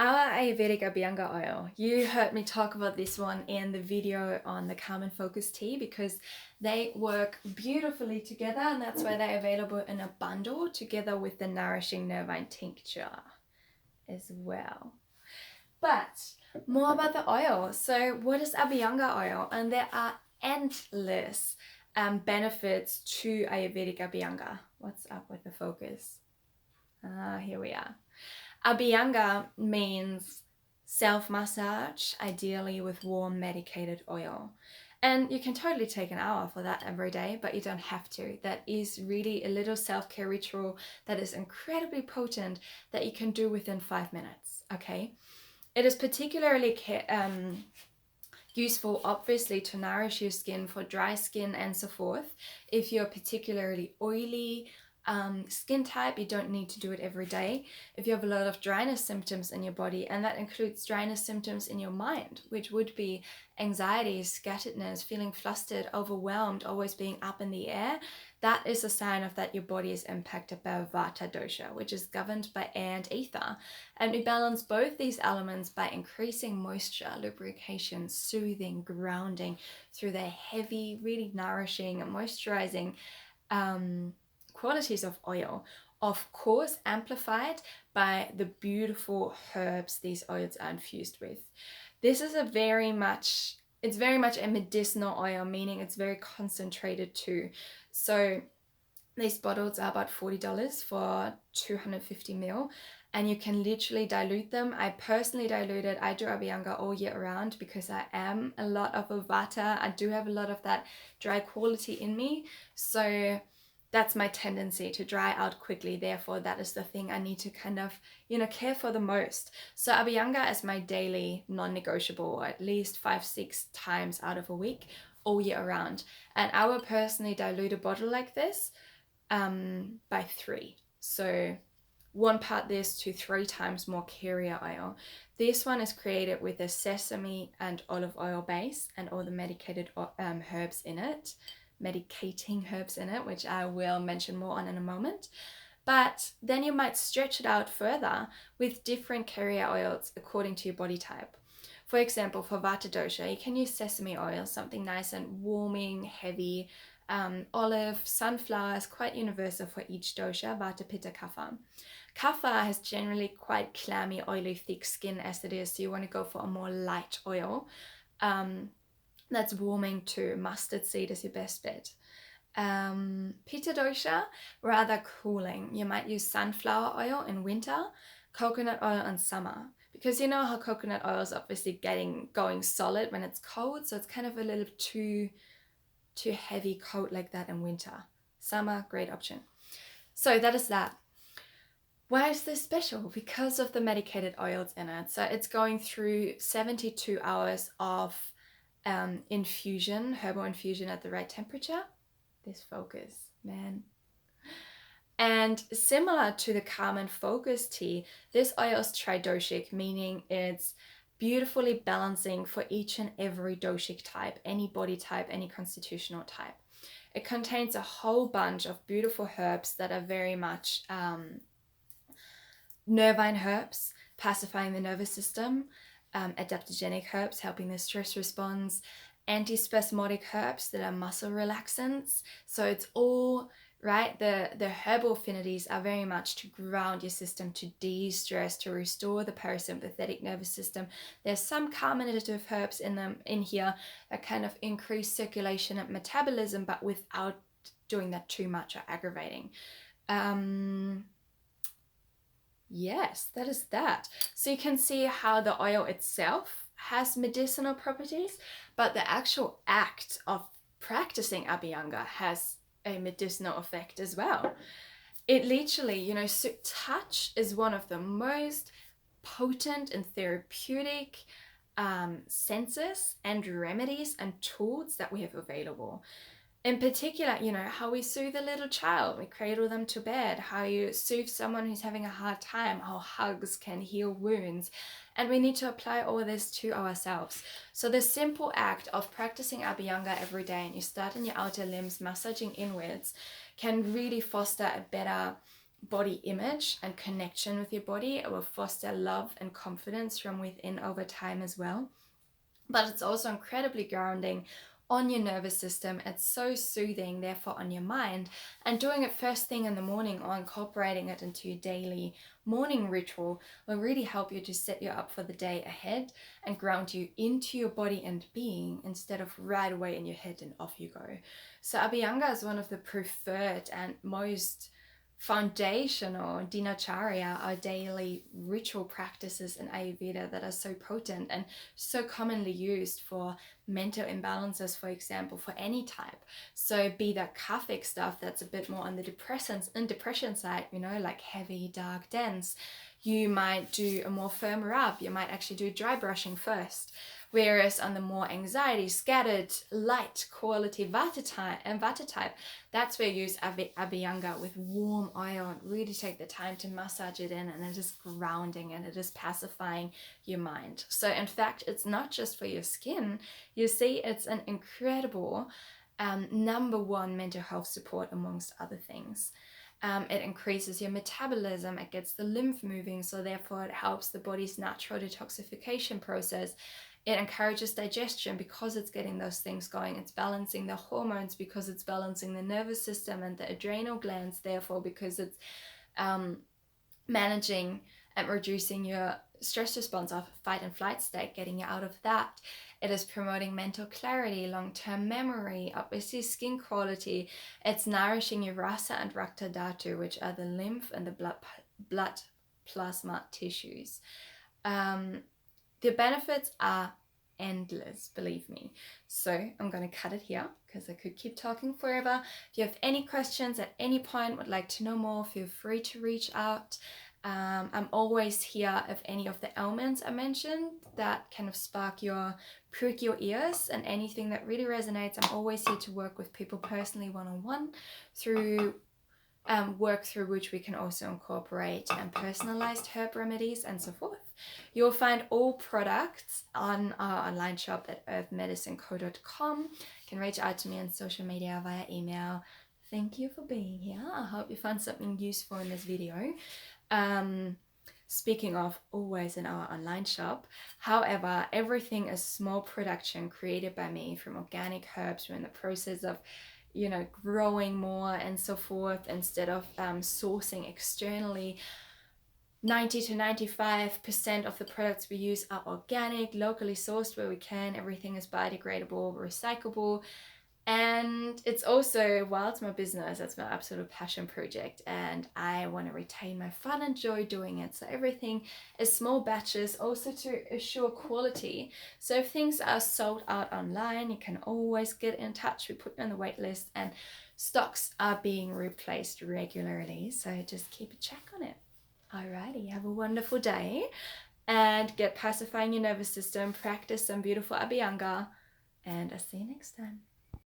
Our Ayurvedic Abhyanga oil. You heard me talk about this one in the video on the Calm and Focus tea because they work beautifully together, and that's why they're available in a bundle together with the nourishing nervine tincture as well. But more about the oil. So what is Abhyanga oil? And there are endless benefits to Ayurvedic Abhyanga. What's up with the focus? Here we are. Abhyanga means self-massage, ideally with warm medicated oil. And you can totally take an hour for that every day, but you don't have to. That is really a little self-care ritual that is incredibly potent that you can do within 5 minutes, okay? It is particularly useful, obviously, to nourish your skin for dry skin and so forth. If you're particularly oily, skin type, you don't need to do it every day. If you have a lot of dryness symptoms in your body, and that includes dryness symptoms in your mind, which would be anxiety, scatteredness, feeling flustered, overwhelmed, always being up in the air, that is a sign of that your body is impacted by Vata dosha, which is governed by air and ether. And we balance both these elements by increasing moisture, lubrication, soothing, grounding through the heavy, really nourishing and moisturizing qualities of oil, of course amplified by the beautiful herbs these oils are infused with. This is it's very much a medicinal oil, meaning it's very concentrated too. So these bottles are about $40 for 250 ml, and you can literally dilute them. I personally dilute it. I do Abhyanga all year round because I am a lot of a Vata. I do have a lot of that dry quality in me. So that's my tendency to dry out quickly. Therefore, that is the thing I need to kind of, care for the most. So Abhyanga is my daily non-negotiable, at least 5-6 times out of a week, all year round. And I will personally dilute a bottle like this by 3. So 1 part this to 3 times more carrier oil. This one is created with a sesame and olive oil base and all the medicated herbs in it. Medicating herbs in it, which I will mention more on in a moment. But then you might stretch it out further with different carrier oils according to your body type. For example, for Vata dosha, you can use sesame oil, something nice and warming, heavy. Olive, sunflower is quite universal for each dosha, Vata, Pitta, Kapha. Kapha has generally quite clammy, oily, thick skin as it is, so you want to go for a more light oil. That's warming too. Mustard seed is your best bet. Pitta dosha, rather cooling. You might use sunflower oil in winter, coconut oil in summer. Because you know how coconut oil is obviously going solid when it's cold, so it's kind of a little too heavy coat like that in winter. Summer, great option. So that is that. Why is this special? Because of the medicated oils in it. So it's going through 72 hours of infusion, herbal infusion at the right temperature. This focus, man. And similar to the Calm and Focus tea, this oil is tridoshic, meaning it's beautifully balancing for each and every doshic type, any body type, any constitutional type. It contains a whole bunch of beautiful herbs that are very much nervine herbs, pacifying the nervous system, adaptogenic herbs, helping the stress response, antispasmotic herbs that are muscle relaxants. So it's all, right, the herbal affinities are very much to ground your system, to de-stress, to restore the parasympathetic nervous system. There's some carminative herbs in here that kind of increase circulation and metabolism, but without doing that too much or aggravating. Yes, that is that. So you can see how the oil itself has medicinal properties, but the actual act of practicing Abhyanga has a medicinal effect as well. It literally, touch is one of the most potent and therapeutic senses and remedies and tools that we have available. In particular, how we soothe a little child, we cradle them to bed, how you soothe someone who's having a hard time, how hugs can heal wounds. And we need to apply all this to ourselves. So the simple act of practicing Abhyanga every day, and you start in your outer limbs, massaging inwards, can really foster a better body image and connection with your body. It will foster love and confidence from within over time as well. But it's also incredibly grounding on your nervous system. It's so soothing, therefore, on your mind. And doing it first thing in the morning or incorporating it into your daily morning ritual will really help you to set you up for the day ahead and ground you into your body and being instead of right away in your head and off you go. So Abhyanga is one of the preferred and most foundational dinacharya, our daily ritual practices in Ayurveda that are so potent and so commonly used for mental imbalances, for example, for any type. So be that kaphic stuff that's a bit more on the depression side, you know, like heavy, dark, dense. You might do a more firm rub. You might actually do dry brushing first. Whereas on the more anxiety, scattered, light quality Vata type, that's where you use Abhyanga with warm oil and really take the time to massage it in, and it is grounding and it is pacifying your mind. So in fact, it's not just for your skin. You see, it's an incredible number one mental health support amongst other things. It increases your metabolism, it gets the lymph moving, so therefore it helps the body's natural detoxification process. It encourages digestion because it's getting those things going. It's balancing the hormones because it's balancing the nervous system and the adrenal glands, therefore, because it's managing and reducing your stress response of fight and flight state, getting you out of that. It is promoting mental clarity, long-term memory, obviously skin quality. It's nourishing your rasa and rakta dhatu, which are the lymph and the blood plasma tissues. The benefits are endless, believe me. So I'm going to cut it here because I could keep talking forever. If you have any questions at any point, would like to know more, feel free to reach out. I'm always here if any of the ailments I mentioned that kind of prick your ears and anything that really resonates. I'm always here to work with people personally one-on-one through work through which we can also incorporate personalized herb remedies and so forth. You'll find all products on our online shop at earthmedicineco.com. You can reach out to me on social media via email. Thank you for being here. I hope you found something useful in this video. Speaking of, always in our online shop. However, everything is small production created by me from organic herbs. We're in the process of growing more and so forth instead of sourcing externally. 90 to 95% of the products we use are organic, locally sourced where we can. Everything is biodegradable, recyclable. And it's also, while it's my business, it's my absolute passion project, and I want to retain my fun and joy doing it. So everything is small batches, also to assure quality. So if things are sold out online, you can always get in touch. We put you on the wait list, and stocks are being replaced regularly. So just keep a check on it. Alrighty, have a wonderful day and get pacifying your nervous system. Practice some beautiful Abhyanga, and I'll see you next time.